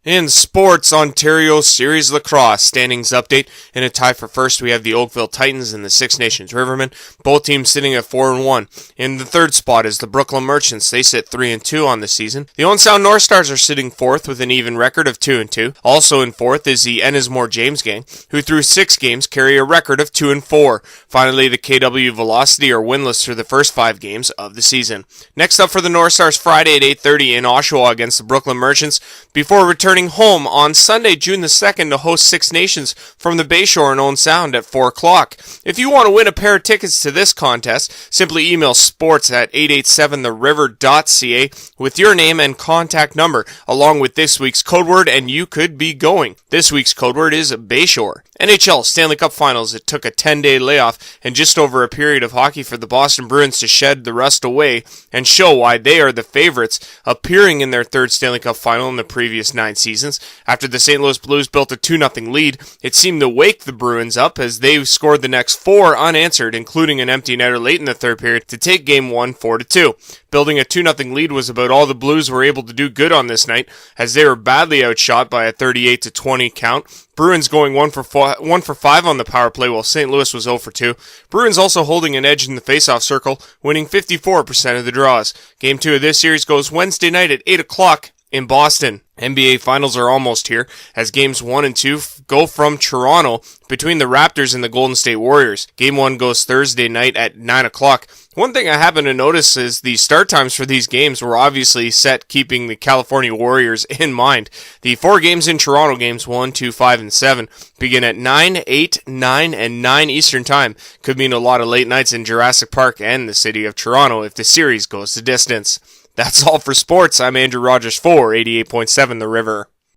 In sports, Ontario Series Lacrosse standings update. In a tie for first, we have the Oakville Titans and the Six Nations Rivermen, both teams sitting at 4-1. In the third spot is the Brooklyn Merchants. They sit 3-2 on the season. The Owen Sound North Stars are sitting fourth with an even record of 2-2. Also in fourth is the Ennismore James Gang, who through 6 games carry a record of 2-4. Finally, the KW Velocity are winless through the first 5 games of the season. Next up for the North Stars, Friday at 8:30 in Oshawa against the Brooklyn Merchants, before returning home on Sunday, June the 2nd, to host Six Nations from the Bayshore in Owen Sound at 4 o'clock. If you want to win a pair of tickets to this contest, simply email sports@887theriver.ca with your name and contact number, along with this week's code word, and you could be going. This week's code word is Bayshore. NHL Stanley Cup Finals. It took a 10-day layoff and just over a period of hockey for the Boston Bruins to shed the rust away and show why they are the favorites, appearing in their third Stanley Cup Final in the previous 9 seasons. After the St. Louis Blues built a 2-0 lead, it seemed to wake the Bruins up as they scored the next 4 unanswered, including an empty netter late in the third period to take Game 1 4-2. Building a 2-0 lead was about all the Blues were able to do good on this night, as they were badly outshot by a 38-20 count. Bruins going 1 for 5 on the power play, while St. Louis was 0 for 2. Bruins also holding an edge in the faceoff circle, winning 54% of the draws. Game 2 of this series goes Wednesday night at 8 o'clock in Boston. NBA Finals are almost here, as Games 1 and 2 go from Toronto between the Raptors and the Golden State Warriors. Game 1 goes Thursday night at 9 o'clock. One thing I happen to notice is the start times for these games were obviously set keeping the California Warriors in mind. The 4 games in Toronto, Games 1, 2, 5, and 7, begin at 9, 8, 9, and 9 Eastern Time. Could mean a lot of late nights in Jurassic Park and the city of Toronto if the series goes the distance. That's all for sports. I'm Andrew Rogers for 88.7 The River.